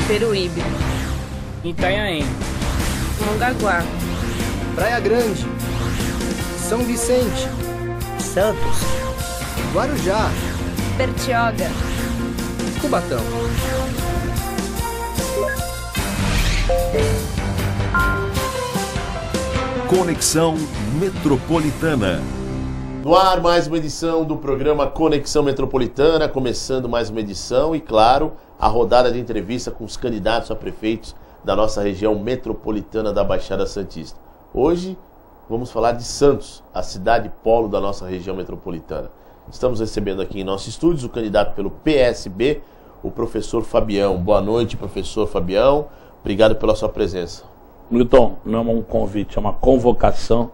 Peruíbe, Itanhaém, Mongaguá, Praia Grande, São Vicente, Santos, Guarujá, Bertioga, Cubatão. Conexão Metropolitana. No ar, mais uma edição do programa Conexão Metropolitana, começando mais uma edição e, claro, a rodada de entrevista com os candidatos a prefeitos da nossa região metropolitana da Baixada Santista. Hoje vamos falar de Santos, a cidade polo da nossa região metropolitana. Estamos recebendo aqui em nossos estúdios o candidato pelo PSB, o professor Fabião. Boa noite, professor Fabião. Obrigado pela sua presença. Milton, não é um convite, é uma convocação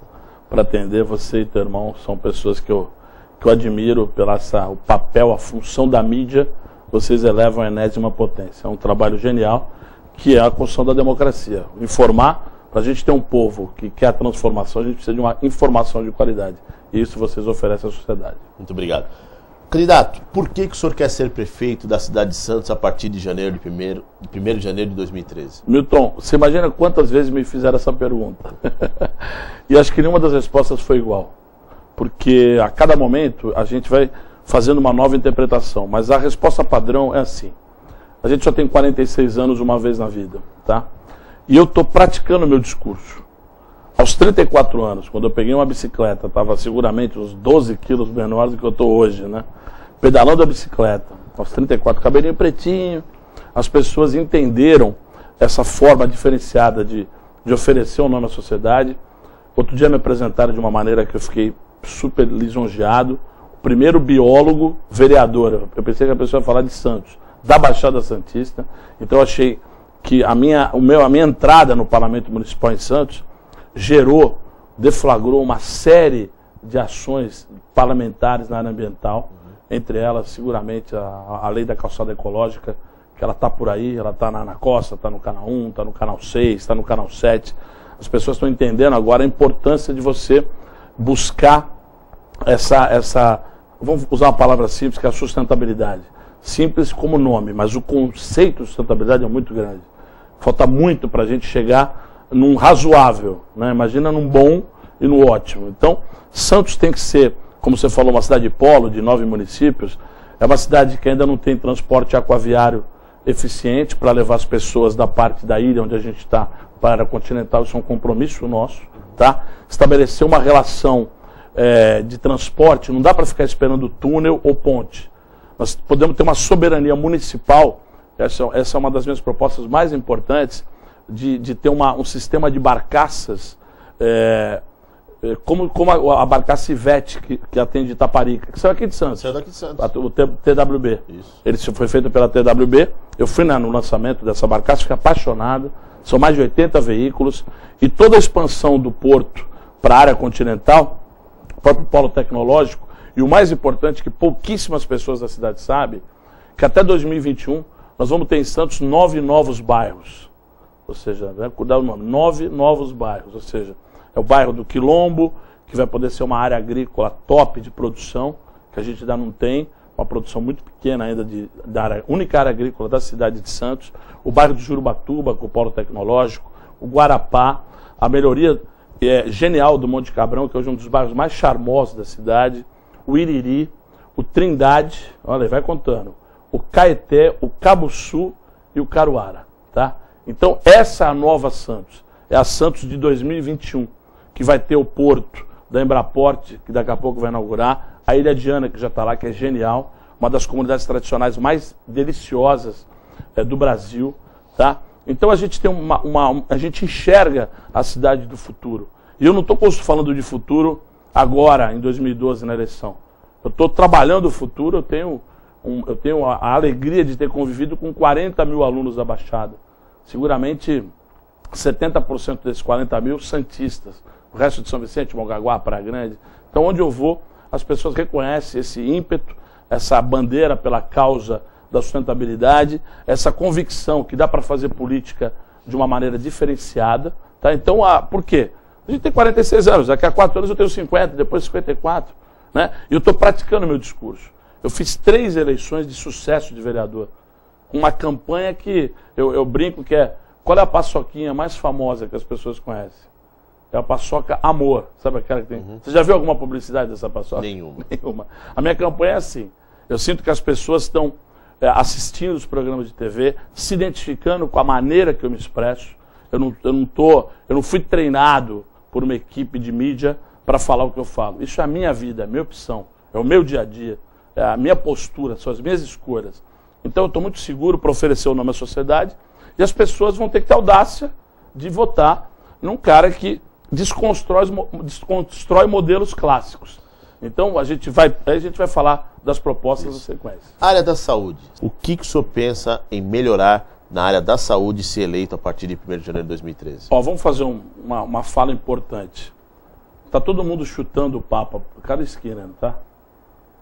para atender você e teu irmão. São pessoas que eu admiro pelo o papel, a função da mídia. Vocês elevam a enésima potência. É um trabalho genial, que é a construção da democracia. Informar, para a gente ter um povo que quer a transformação, a gente precisa de uma informação de qualidade. E isso vocês oferecem à sociedade. Muito obrigado. Candidato, por que o senhor quer ser prefeito da cidade de Santos a partir de 1º de janeiro de 2013? Milton, você imagina quantas vezes me fizeram essa pergunta? E acho que nenhuma das respostas foi igual. Porque a cada momento a gente vai fazendo uma nova interpretação. Mas a resposta padrão é assim. A gente só tem 46 anos uma vez na vida, tá? E eu estou praticando o meu discurso. Aos 34 anos, quando eu peguei uma bicicleta, estava seguramente uns 12 quilos menor do que eu estou hoje, né? Pedalando a bicicleta, aos 34, cabelinho pretinho, as pessoas entenderam essa forma diferenciada de oferecer um nome à sociedade. Outro dia me apresentaram de uma maneira que eu fiquei super lisonjeado. O primeiro biólogo vereador. Eu pensei que a pessoa ia falar de Santos, da Baixada Santista. Então eu achei que a minha entrada no Parlamento Municipal em Santos deflagrou uma série de ações parlamentares na área ambiental, entre elas, seguramente, a lei da calçada ecológica, que ela está por aí, ela está na Costa, está no canal 1, está no canal 6, está no canal 7. As pessoas estão entendendo agora a importância de você buscar vamos usar uma palavra simples, que é a sustentabilidade. Simples como nome, mas o conceito de sustentabilidade é muito grande. Falta muito para a gente chegar num razoável, né? Imagina num bom e no ótimo. Então, Santos tem que ser, como você falou, uma cidade polo de 9 municípios. É uma cidade que ainda não tem transporte aquaviário eficiente para levar as pessoas da parte da ilha onde a gente está para a área continental. Isso é um compromisso nosso, tá? Estabelecer uma relação de transporte, não dá para ficar esperando túnel ou ponte. Nós podemos ter uma soberania municipal. Essa é uma das minhas propostas mais importantes, de ter um sistema de barcaças, como a barcaça Ivete, que atende Itaparica, que saiu aqui de Santos. Saiu daqui de Santos. O TWB. Isso. Ele foi feito pela TWB. Eu fui no lançamento dessa barcaça, fiquei apaixonado. São mais de 80 veículos. E toda a expansão do porto para a área continental, o próprio polo tecnológico, e o mais importante, que pouquíssimas pessoas da cidade sabem, que até 2021 nós vamos ter em Santos 9 novos bairros. Ou seja, vai cuidar do nome, 9 novos bairros. Ou seja, é o bairro do Quilombo, que vai poder ser uma área agrícola top de produção, que a gente ainda não tem, uma produção muito pequena ainda da única área agrícola da cidade de Santos. O bairro de Jurubatuba, com o polo tecnológico, o Guarapá, a melhoria genial do Monte Cabrão, que hoje é um dos bairros mais charmosos da cidade, o Iriri, o Trindade, olha aí, vai contando, o Caeté, o Cabuçu e o Caruara, tá? Então, essa é a nova Santos. É a Santos de 2021, que vai ter o porto da Embraporte, que daqui a pouco vai inaugurar, a Ilha Diana, que já está lá, que é genial, uma das comunidades tradicionais mais deliciosas do Brasil, tá? Então, a gente tem a gente enxerga a cidade do futuro. E eu não estou falando de futuro agora, em 2012, na eleição. Eu estou trabalhando o futuro, eu tenho a alegria de ter convivido com 40 mil alunos da Baixada. Seguramente 70% desses 40 mil santistas. O resto de São Vicente, Mongaguá, Praia Grande. Então, onde eu vou, as pessoas reconhecem esse ímpeto, essa bandeira pela causa da sustentabilidade, essa convicção que dá para fazer política de uma maneira diferenciada. Tá? Então, por quê? A gente tem 46 anos, daqui a 4 anos eu tenho 50, depois 54. Né? E eu estou praticando meu discurso. Eu fiz 3 eleições de sucesso de vereador. uma campanha que eu brinco que é, qual é a paçoquinha mais famosa que as pessoas conhecem? É a paçoca Amor, sabe aquela que tem? Você já viu alguma publicidade dessa paçoca? Nenhuma. Nenhuma. A minha campanha é assim, eu sinto que as pessoas estão assistindo os programas de TV, se identificando com a maneira que eu me expresso. Eu não fui treinado por uma equipe de mídia para falar o que eu falo. Isso é a minha vida, é a minha opção, é o meu dia a dia, é a minha postura, são as minhas escolhas. Então eu estou muito seguro para oferecer o nome à sociedade e as pessoas vão ter que ter audácia de votar num cara que desconstrói modelos clássicos. Então a gente vai falar das propostas na sequência. Área da saúde. O que o senhor pensa em melhorar na área da saúde se eleito a partir de 1º de janeiro de 2013? Ó, vamos fazer uma fala importante. Tá todo mundo chutando o Papa por cada esquina, não tá?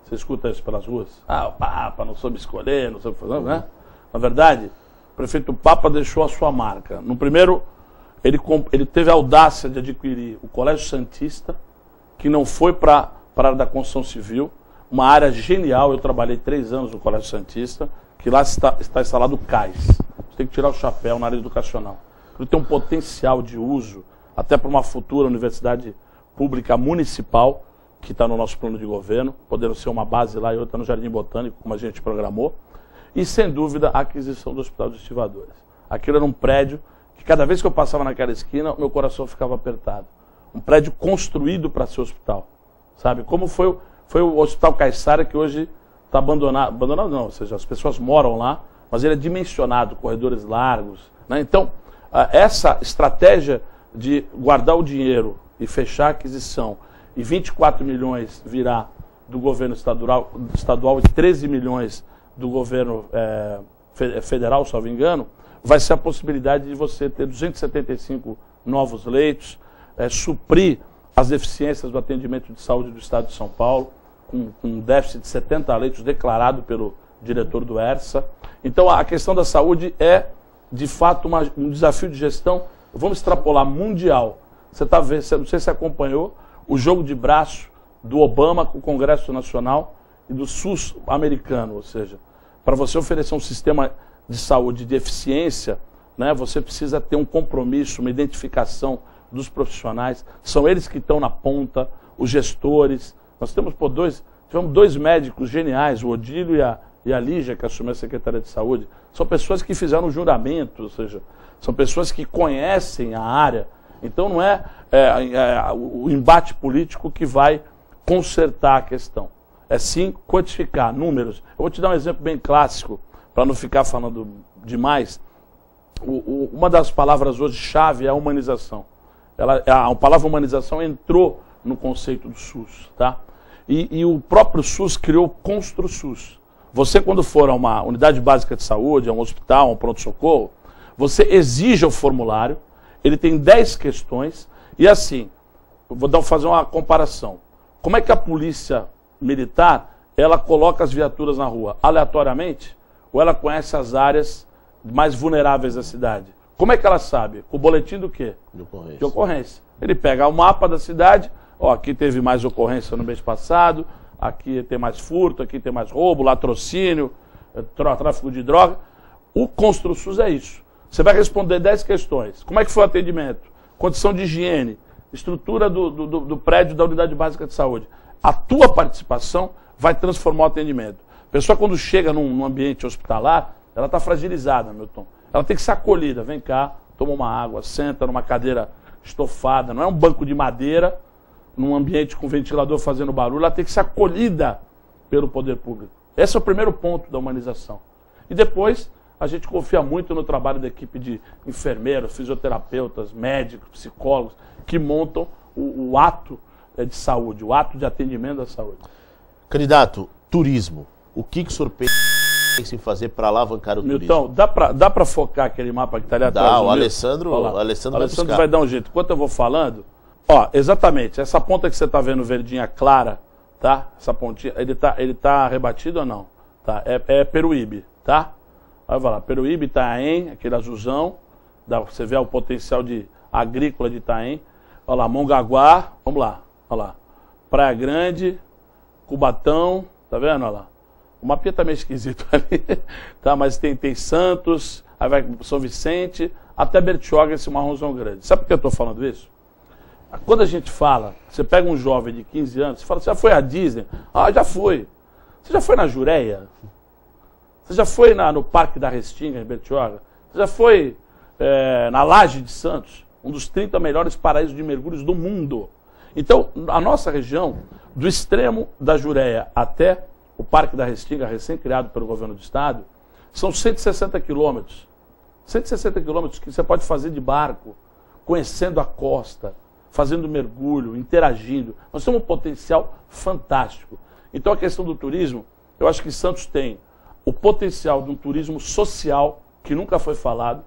Você escuta isso pelas ruas? Ah, o Papa não soube escolher, não soube fazer, né? Na verdade, o prefeito Papa deixou a sua marca. No primeiro, ele teve a audácia de adquirir o Colégio Santista, que não foi para a área da construção civil, uma área genial. Eu trabalhei 3 anos no Colégio Santista, que lá está instalado o CAIS. Você tem que tirar o chapéu na área educacional. Ele tem um potencial de uso, até para uma futura universidade pública municipal, que está no nosso plano de governo, podendo ser uma base lá e outra no Jardim Botânico, como a gente programou. E, sem dúvida, a aquisição do Hospital dos Estivadores. Aquilo era um prédio que, cada vez que eu passava naquela esquina, meu coração ficava apertado. Um prédio construído para ser hospital. Sabe? Como foi o Hospital Caiçara, que hoje está abandonado. Abandonado não, ou seja, as pessoas moram lá, mas ele é dimensionado, corredores largos. Né? Então, essa estratégia de guardar o dinheiro e fechar a aquisição, e 24 milhões virá do governo estadual e 13 milhões do governo federal, salvo engano, vai ser a possibilidade de você ter 275 novos leitos, suprir as deficiências do atendimento de saúde do Estado de São Paulo, com um déficit de 70 leitos declarado pelo diretor do ERSA. Então a questão da saúde é, de fato, um desafio de gestão, vamos extrapolar, mundial. Você está vendo, não sei se você acompanhou, o jogo de braço do Obama com o Congresso Nacional e do SUS americano, ou seja, para você oferecer um sistema de saúde de eficiência, né, você precisa ter um compromisso, uma identificação dos profissionais, são eles que estão na ponta, os gestores. Nós tivemos 2 médicos geniais, o Odílio e a Lígia, que assumiu a Secretaria de Saúde, são pessoas que fizeram juramento, ou seja, são pessoas que conhecem a área. Então não é o embate político que vai consertar a questão. É sim quantificar números. Eu vou te dar um exemplo bem clássico, para não ficar falando demais. Uma das palavras hoje chave é a humanização. A palavra humanização entrou no conceito do SUS, tá? E o próprio SUS criou o ConstruSUS. Você, quando for a uma unidade básica de saúde, a um hospital, a um pronto-socorro, você exige o formulário, ele tem 10 questões, e assim, vou fazer uma comparação. Como é que a polícia militar, ela coloca as viaturas na rua? Aleatoriamente? Ou ela conhece as áreas mais vulneráveis da cidade? Como é que ela sabe? Com o boletim do quê? De ocorrência. Ele pega o mapa da cidade, ó, aqui teve mais ocorrência no mês passado, aqui tem mais furto, aqui tem mais roubo, latrocínio, tráfico de droga. O ConstruSUS é isso. Você vai responder 10 questões. Como é que foi o atendimento? Condição de higiene, estrutura do prédio da unidade básica de saúde. A tua participação vai transformar o atendimento. A pessoa, quando chega num ambiente hospitalar, ela está fragilizada, Milton. Ela tem que ser acolhida. Vem cá, toma uma água, senta numa cadeira estofada. Não é um banco de madeira, num ambiente com ventilador fazendo barulho. Ela tem que ser acolhida pelo poder público. Esse é o primeiro ponto da humanização. E depois, a gente confia muito no trabalho da equipe de enfermeiros, fisioterapeutas, médicos, psicólogos, que montam o ato de saúde, o ato de atendimento da saúde. Candidato, turismo. O que o senhor pensa em fazer para alavancar o turismo? Milton, dá para focar aquele mapa que está ali atrás? Dá, o Alessandro vai dar um jeito. Enquanto eu vou falando, ó, exatamente, essa ponta que você está vendo verdinha clara, tá? Essa pontinha, ele tá rebatido ou não? Tá? É Peruíbe, tá? Aí vai lá, Peruíbe, Itaém, aquele azulzão, você vê o potencial agrícola de Itaém. Olha lá, Mongaguá, vamos lá, olha lá. Praia Grande, Cubatão, tá vendo? Olha lá. O mapinha tá meio esquisito ali, tá? Mas tem Santos, aí vai São Vicente, até Bertioga, esse marronzão grande. Sabe por que eu estou falando isso? Quando a gente fala, você pega um jovem de 15 anos, você fala, você já foi à Disney? Ah, já fui. Você já foi na Jureia? Você já foi no Parque da Restinga, em Bertioga? Você já foi na Laje de Santos? Um dos 30 melhores paraísos de mergulhos do mundo. Então, a nossa região, do extremo da Jureia até o Parque da Restinga, recém-criado pelo governo do estado, são 160 quilômetros. 160 quilômetros que você pode fazer de barco, conhecendo a costa, fazendo mergulho, interagindo. Nós temos um potencial fantástico. Então, a questão do turismo, eu acho que Santos tem o potencial de um turismo social que nunca foi falado.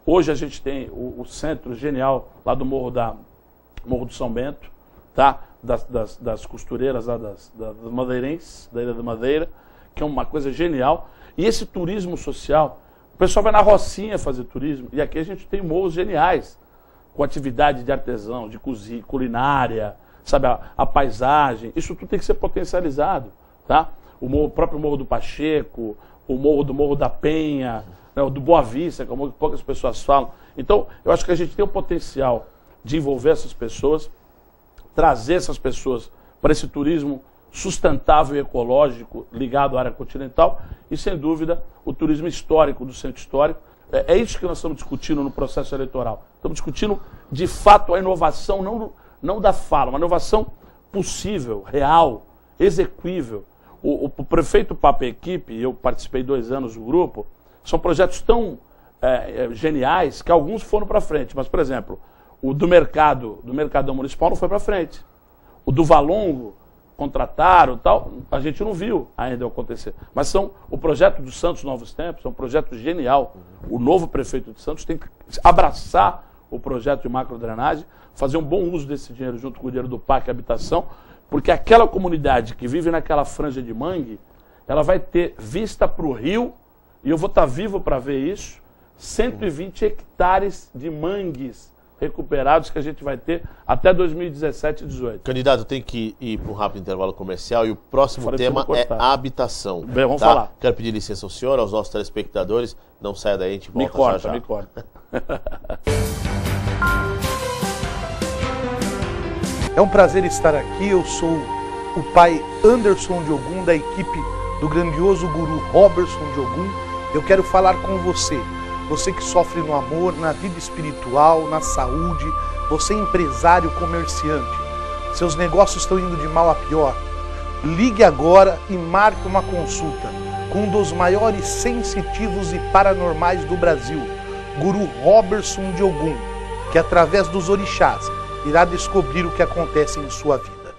Hoje a gente tem o centro genial lá do Morro do São Bento, tá? das costureiras lá das madeirenses, da Ilha da Madeira, que é uma coisa genial. E esse turismo social, o pessoal vai na Rocinha fazer turismo, e aqui a gente tem morros geniais, com atividade de artesão, de cozinha, culinária, sabe, a paisagem, isso tudo tem que ser potencializado, tá? O próprio Morro do Pacheco, o Morro da Penha, né, o do Boa Vista, como poucas pessoas falam. Então, eu acho que a gente tem o potencial de envolver essas pessoas, trazer essas pessoas para esse turismo sustentável e ecológico ligado à área continental e, sem dúvida, o turismo histórico do centro histórico. É isso que nós estamos discutindo no processo eleitoral. Estamos discutindo, de fato, a inovação, não da fala, uma inovação possível, real, execuível. O prefeito Papa e equipe, eu participei 2 anos do grupo, são projetos tão geniais que alguns foram para frente. Mas, por exemplo, o do Mercadão Municipal não foi para frente. O do Valongo, contrataram tal, a gente não viu ainda acontecer. Mas o projeto do Santos Novos Tempos é um projeto genial. O novo prefeito de Santos tem que abraçar o projeto de macrodrenagem, fazer um bom uso desse dinheiro junto com o dinheiro do Parque Habitação, porque aquela comunidade que vive naquela franja de mangue, ela vai ter vista para o rio, e eu vou estar vivo para ver isso, 120 hectares de mangues recuperados que a gente vai ter até 2017 e 2018. Candidato, tem que ir para um rápido intervalo comercial e o próximo tema é a habitação. Bem, vamos falar. Quero pedir licença ao senhor, aos nossos telespectadores. Não saia daí, a gente volta já. Me corta. É um prazer estar aqui. Eu sou o pai Anderson Diogun, da equipe do grandioso guru Robertson Diogun. Eu quero falar com você. Você que sofre no amor, na vida espiritual, na saúde, você empresário, comerciante, seus negócios estão indo de mal a pior. Ligue agora e marque uma consulta com um dos maiores sensitivos e paranormais do Brasil, Guru Robertson Diogun, que através dos orixás irá descobrir o que acontece em sua vida.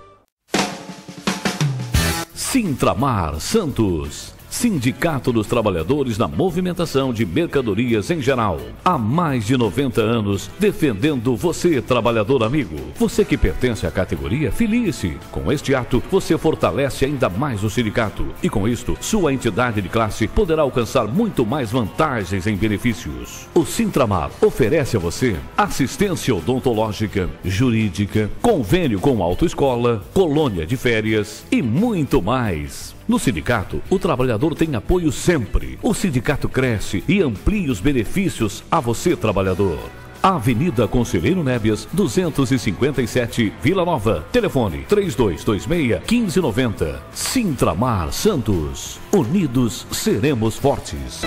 Sintramar Santos, Sindicato dos Trabalhadores na Movimentação de Mercadorias em geral. Há mais de 90 anos defendendo você, trabalhador amigo. Você que pertence à categoria, filie-se. Com este ato, você fortalece ainda mais o sindicato. E com isto, sua entidade de classe poderá alcançar muito mais vantagens em benefícios. O Sintramar oferece a você assistência odontológica, jurídica, convênio com autoescola, colônia de férias e muito mais. No sindicato, o trabalhador tem apoio sempre. O sindicato cresce e amplia os benefícios a você, trabalhador. Avenida Conselheiro Nébias, 257, Vila Nova. Telefone 3226-1590. Sintramar Santos. Unidos seremos fortes.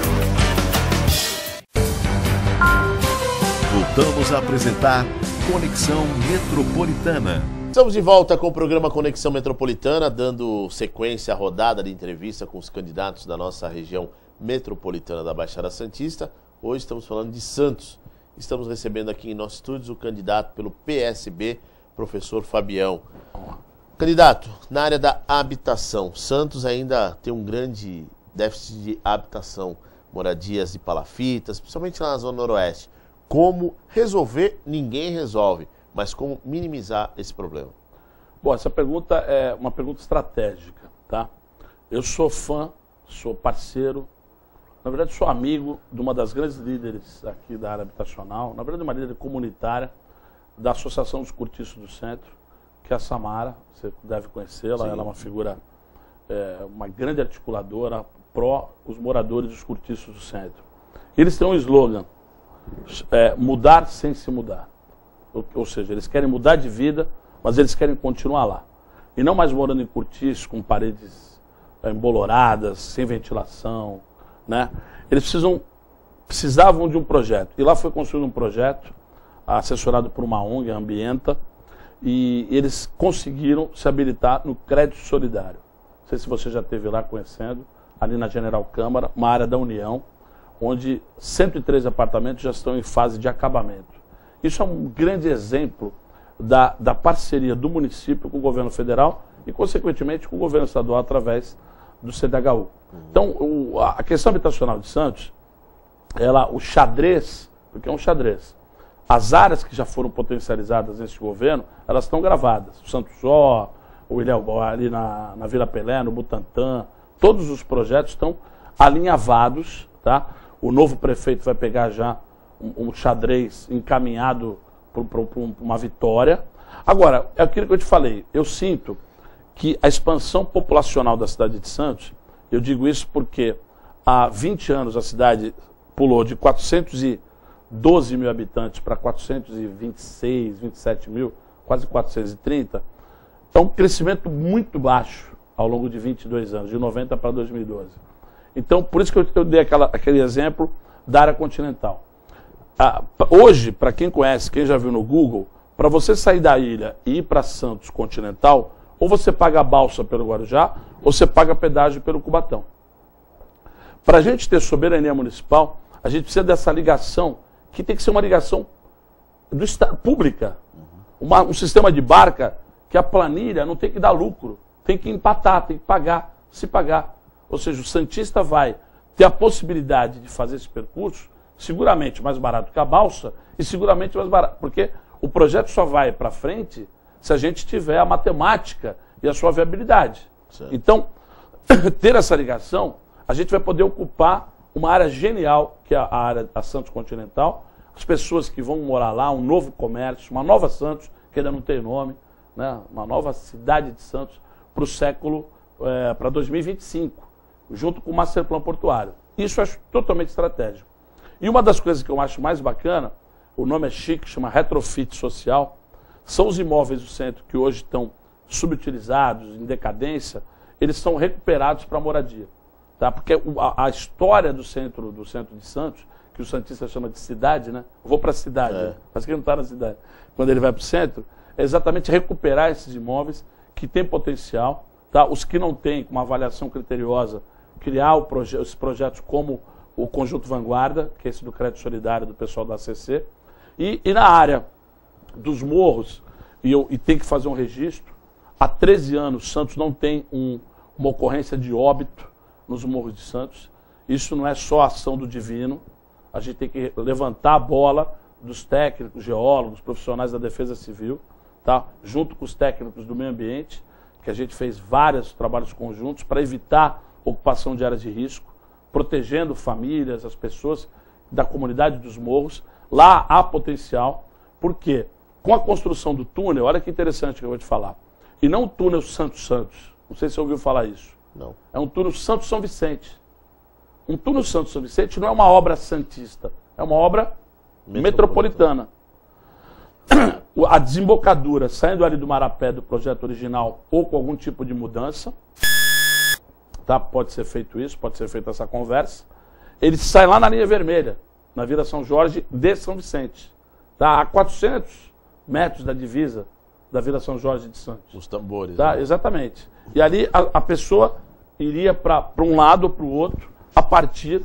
Voltamos a apresentar Conexão Metropolitana. Estamos de volta com o programa Conexão Metropolitana, dando sequência à rodada de entrevista com os candidatos da nossa região metropolitana da Baixada Santista. Hoje estamos falando de Santos. Estamos recebendo aqui em nossos estúdios o candidato pelo PSB, professor Fabião. Candidato, na área da habitação, Santos ainda tem um grande déficit de habitação, moradias de palafitas, principalmente lá na Zona Noroeste. Como resolver, ninguém resolve. Mas como minimizar esse problema? Bom, essa pergunta é uma pergunta estratégica, tá? Eu sou fã, sou parceiro, na verdade sou amigo de uma das grandes líderes aqui da área habitacional, na verdade uma líder comunitária da Associação dos Cortiços do Centro, que é a Samara, você deve conhecê-la, ela é uma figura uma grande articuladora pró os moradores dos cortiços do centro. Eles têm um slogan, mudar sem se mudar. Ou seja, eles querem mudar de vida, mas eles querem continuar lá. E não mais morando em cortiços, com paredes emboloradas, sem ventilação, né? Eles precisavam de um projeto. E lá foi construído um projeto, assessorado por uma ONG, a Ambienta, e eles conseguiram se habilitar no crédito solidário. Não sei se você já esteve lá conhecendo, ali na General Câmara, uma área da União, onde 103 apartamentos já estão em fase de acabamento. Isso é um grande exemplo da parceria do município com o governo federal e, consequentemente, com o governo estadual através do CDHU. Então, a questão habitacional de Santos, o xadrez, porque é um xadrez, as áreas que já foram potencializadas nesse governo, elas estão gravadas. O Santos Ó, o Ilhéu, ali na Vila Pelé, no Butantã, todos os projetos estão alinhavados, tá? O novo prefeito vai pegar já um xadrez encaminhado para uma vitória. Agora, é aquilo que eu te falei, eu sinto que a expansão populacional da cidade de Santos, eu digo isso porque há 20 anos a cidade pulou de 412 mil habitantes para 426, 27 mil, quase 430. É um crescimento muito baixo ao longo de 22 anos, de 90 para 2012. Então, por isso que eu dei aquele exemplo da área continental. Hoje, para quem conhece, quem já viu no Google, para você sair da ilha e ir para Santos continental, ou você paga a balsa pelo Guarujá, ou você paga pedágio pelo Cubatão. Para a gente ter soberania municipal, a gente precisa dessa ligação, que tem que ser uma ligação pública. Um sistema de barca que a planilha não tem que dar lucro, tem que empatar, tem que pagar, se pagar. Ou seja, o santista vai ter a possibilidade de fazer esse percurso seguramente mais barato que a balsa e seguramente mais barato, porque o projeto só vai para frente se a gente tiver a matemática e a sua viabilidade. Certo. Então, ter essa ligação, a gente vai poder ocupar uma área genial, que é a área da Santos Continental, as pessoas que vão morar lá, um novo comércio, uma nova Santos, que ainda não tem nome, né? Uma nova cidade de Santos para o século, para 2025, junto com o Master Plan Portuário. Isso eu acho totalmente estratégico. E uma das coisas que eu acho mais bacana, o nome é chique, chama retrofit social, são os imóveis do centro que hoje estão subutilizados, em decadência, eles são recuperados para moradia. Tá? Porque a história do centro de Santos, que o santista chama de cidade, né? Eu vou para a cidade, né? Mas que ele não está na cidade. Quando ele vai para o centro, é exatamente recuperar esses imóveis que têm potencial, tá? Os que não têm, com uma avaliação criteriosa, criar os projetos como o Conjunto Vanguarda, que é esse do crédito solidário do pessoal da ACC, e na área dos morros, e tem que fazer um registro, há 13 anos Santos não tem uma ocorrência de óbito nos morros de Santos. Isso não é só ação do divino, a gente tem que levantar a bola dos técnicos, geólogos, profissionais da defesa civil, tá? Junto com os técnicos do meio ambiente, que a gente fez vários trabalhos conjuntos para evitar ocupação de áreas de risco, protegendo famílias, as pessoas da comunidade dos morros. Lá há potencial, porque com a construção do túnel, olha que interessante que eu vou te falar, e não o túnel Santos-Santos, não sei se você ouviu falar isso. Não. É um túnel Santos-São Vicente. Um túnel Santos-São Vicente não é uma obra santista, é uma obra metropolitana. A desembocadura, saindo ali do Marapé do projeto original ou com algum tipo de mudança, tá? Pode ser feito isso, pode ser feita essa conversa. Ele sai lá na linha vermelha, na Vila São Jorge de São Vicente. Tá? A 400 metros da divisa da Vila São Jorge de Santos. Os tambores. Tá? Né? Exatamente. E ali a pessoa iria para um lado ou para o outro a partir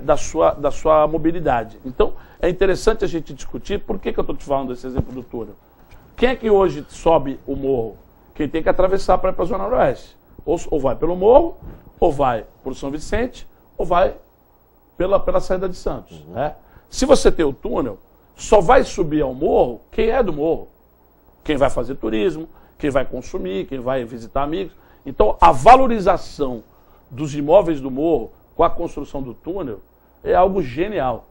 da sua mobilidade. Então, é interessante a gente discutir por que eu estou te falando desse exemplo do túnel. Quem é que hoje sobe o morro? Quem tem que atravessar para ir para a Zona Noroeste. Ou vai pelo morro, ou vai por São Vicente, ou vai pela saída de Santos. Né? Se você tem o túnel, só vai subir ao morro quem é do morro. Quem vai fazer turismo, quem vai consumir, quem vai visitar amigos. Então, a valorização dos imóveis do morro com a construção do túnel é algo genial.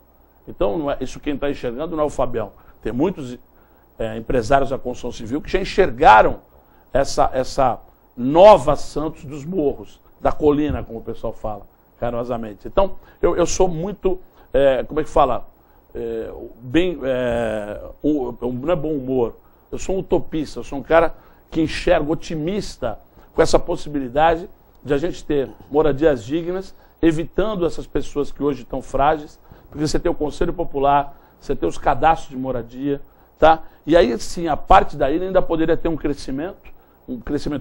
Então, não é, isso quem está enxergando não é o Fabião. Tem muitos empresários da construção civil que já enxergaram Nova Santos dos morros, da colina, como o pessoal fala, carinhosamente. Então, eu sou muito, como é que fala, não é bom humor, eu sou um utopista, eu sou um cara que enxerga, otimista, com essa possibilidade de a gente ter moradias dignas, evitando essas pessoas que hoje estão frágeis, porque você tem o Conselho Popular, você tem os cadastros de moradia, tá? E aí, sim, a parte da ilha ainda poderia ter um crescimento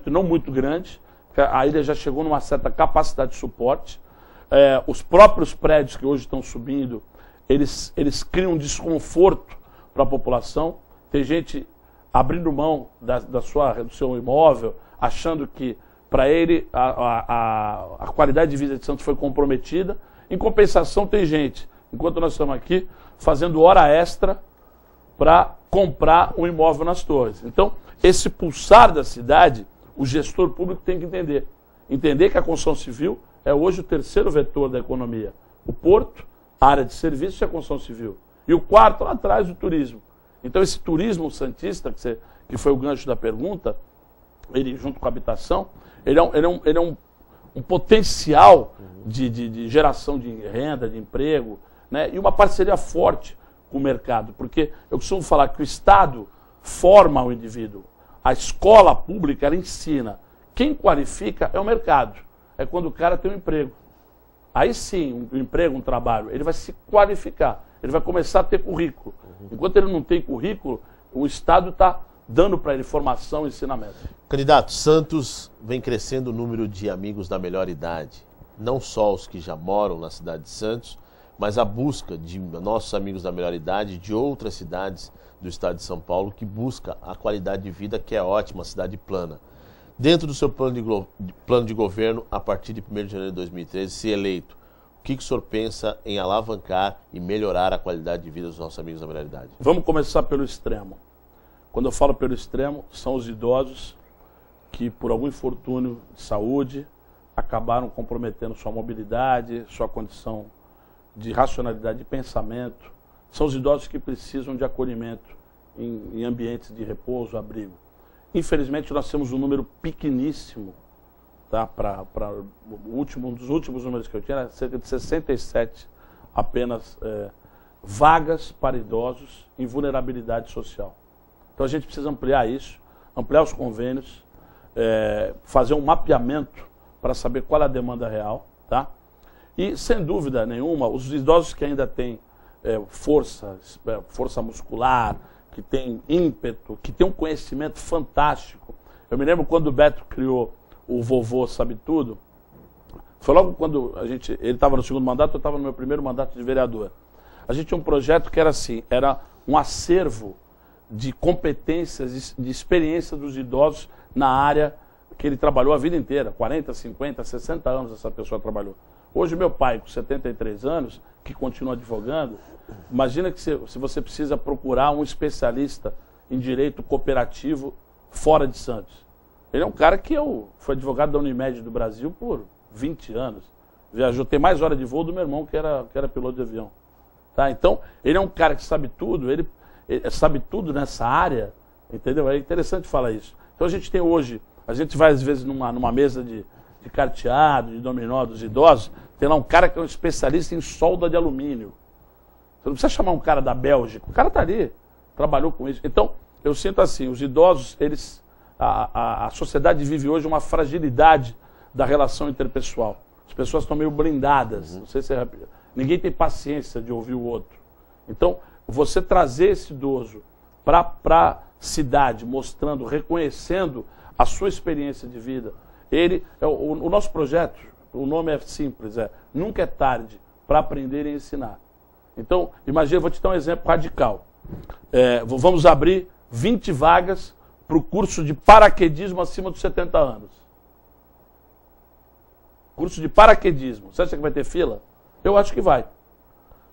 não muito grande, a ilha já chegou numa certa capacidade de suporte. Os próprios prédios que hoje estão subindo, eles criam um desconforto para a população. Tem gente abrindo mão do seu imóvel, achando que para ele a qualidade de vida de Santos foi comprometida. Em compensação, tem gente, enquanto nós estamos aqui, fazendo hora extra para comprar um imóvel nas torres. Então, esse pulsar da cidade, o gestor público tem que entender. Entender que a construção civil é hoje o terceiro vetor da economia. O porto, a área de serviços e a construção civil. E o quarto, lá atrás, o turismo. Então, esse turismo santista, que foi o gancho da pergunta, ele, junto com a habitação, ele é um potencial de geração de renda, de emprego, né? E uma parceria forte com o mercado. Porque eu costumo falar que o Estado forma o indivíduo. A escola pública, ela ensina. Quem qualifica é o mercado. É quando o cara tem um emprego. Aí sim, um emprego, um trabalho, ele vai se qualificar. Ele vai começar a ter currículo. Enquanto ele não tem currículo, o Estado está dando para ele formação e ensinamento. Candidato, Santos vem crescendo o número de amigos da melhor idade. Não só os que já moram na cidade de Santos, mas a busca de nossos amigos da melhor idade de outras cidades do estado de São Paulo, que busca a qualidade de vida que é ótima, cidade plana. Dentro do seu plano de governo, a partir de 1º de janeiro de 2013, se eleito, o que o senhor pensa em alavancar e melhorar a qualidade de vida dos nossos amigos da melhor idade? Vamos começar pelo extremo. Quando eu falo pelo extremo, são os idosos que, por algum infortúnio de saúde, acabaram comprometendo sua mobilidade, sua condição de racionalidade de pensamento. São os idosos que precisam de acolhimento em ambientes de repouso, abrigo. Infelizmente, nós temos um número pequeníssimo, tá? Um dos últimos números que eu tinha era cerca de 67 apenas vagas para idosos em vulnerabilidade social. Então a gente precisa ampliar isso, ampliar os convênios, fazer um mapeamento para saber qual é a demanda real, tá? E, sem dúvida nenhuma, os idosos que ainda têm força muscular, que têm ímpeto, que têm um conhecimento fantástico. Eu me lembro quando o Beto criou o Vovô Sabe Tudo, foi logo quando ele estava no segundo mandato, eu estava no meu primeiro mandato de vereador. A gente tinha um projeto que era assim, era um acervo de competências, de experiência dos idosos na área que ele trabalhou a vida inteira, 40, 50, 60 anos essa pessoa trabalhou. Hoje meu pai, com 73 anos, que continua advogando, imagina que se você precisa procurar um especialista em direito cooperativo fora de Santos. Ele é um cara que foi advogado da Unimed do Brasil por 20 anos. Viajou, tem mais hora de voo do meu irmão, que era piloto de avião. Tá? Então, ele é um cara que sabe tudo, ele sabe tudo nessa área, entendeu? É interessante falar isso. Então a gente tem hoje, a gente vai às vezes numa mesa de carteado, de dominó dos idosos, tem lá um cara que é um especialista em solda de alumínio. Você não precisa chamar um cara da Bélgica, o cara está ali, trabalhou com isso. Então, eu sinto assim, os idosos, a sociedade vive hoje uma fragilidade da relação interpessoal. As pessoas estão meio blindadas, não sei se ninguém tem paciência de ouvir o outro. Então, você trazer esse idoso para a cidade, mostrando, reconhecendo a sua experiência de vida, o nosso projeto, o nome é simples, Nunca é Tarde para Aprender e Ensinar. Então, imagina, vou te dar um exemplo radical. Vamos abrir 20 vagas para o curso de paraquedismo acima dos 70 anos. Curso de paraquedismo. Você acha que vai ter fila? Eu acho que vai.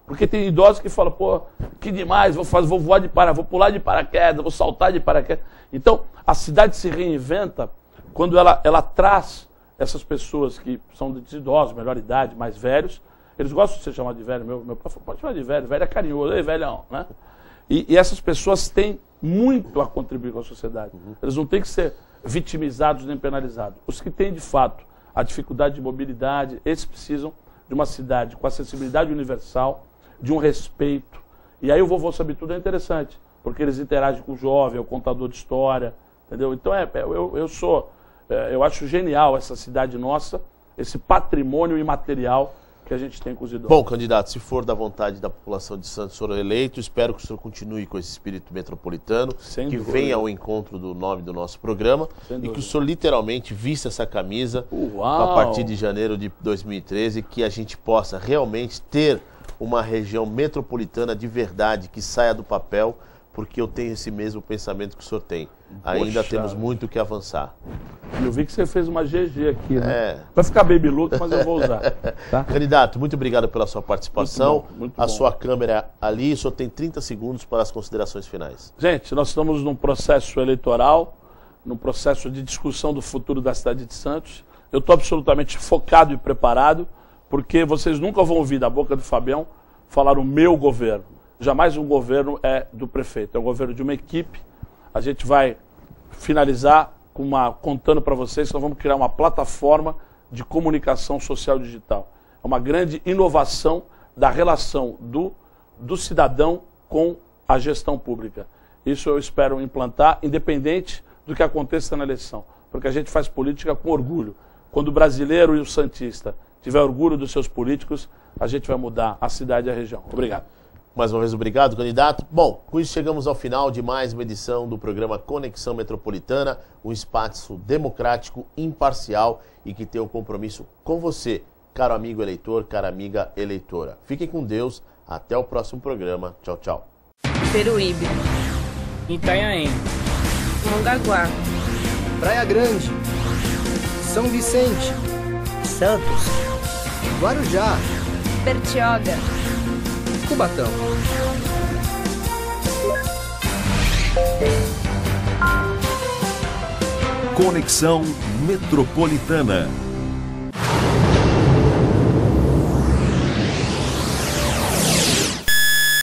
Porque tem idosos que falam, pô, que demais, vou voar vou pular de paraquedas, vou saltar de paraquedas. Então, a cidade se reinventa quando ela traz essas pessoas que são de idosos, melhor idade, mais velhos. Eles gostam de ser chamados de velho. Meu pai pode chamar de velho é carinhoso, ei, velhão, né? E essas pessoas têm muito a contribuir com a sociedade. Eles não têm que ser vitimizados nem penalizados. Os que têm, de fato, a dificuldade de mobilidade, esses precisam de uma cidade com acessibilidade universal, de um respeito. E aí o Vovô Sabe Tudo é interessante, porque eles interagem com o jovem, é o contador de história, entendeu? Então eu acho genial essa cidade nossa, esse patrimônio imaterial que a gente tem com os idosos. Bom, candidato, se for da vontade da população de Santos, o senhor é eleito, espero que o senhor continue com esse espírito metropolitano, que venha ao encontro do nome do nosso programa e que o senhor literalmente vista essa camisa a partir de janeiro de 2013, que a gente possa realmente ter uma região metropolitana de verdade, que saia do papel, porque eu tenho esse mesmo pensamento que o senhor tem. Ainda temos muito o que avançar. Eu vi que você fez uma GG aqui, né? Vai ficar baby look, mas eu vou usar. Tá? Candidato, muito obrigado pela sua participação. Muito bom. Sua câmera ali, o senhor tem 30 segundos para as considerações finais. Gente, nós estamos num processo eleitoral, num processo de discussão do futuro da cidade de Santos. Eu estou absolutamente focado e preparado, porque vocês nunca vão ouvir da boca do Fabião falar o meu governo. Jamais um governo é do prefeito, é um governo de uma equipe. A gente vai finalizar contando para vocês que nós vamos criar uma plataforma de comunicação social digital. É uma grande inovação da relação do cidadão com a gestão pública. Isso eu espero implantar, independente do que aconteça na eleição, porque a gente faz política com orgulho. Quando o brasileiro e o santista tiver orgulho dos seus políticos, a gente vai mudar a cidade e a região. Obrigado. Mais uma vez, obrigado, candidato. Bom, com isso chegamos ao final de mais uma edição do programa Conexão Metropolitana, um espaço democrático, imparcial e que tem um compromisso com você, caro amigo eleitor, cara amiga eleitora. Fiquem com Deus, até o próximo programa. Tchau, tchau. Peruíbe, Itanhaém, Mongaguá, Praia Grande, São Vicente, Santos, Guarujá, Bertioga, Cubatão. Conexão Metropolitana.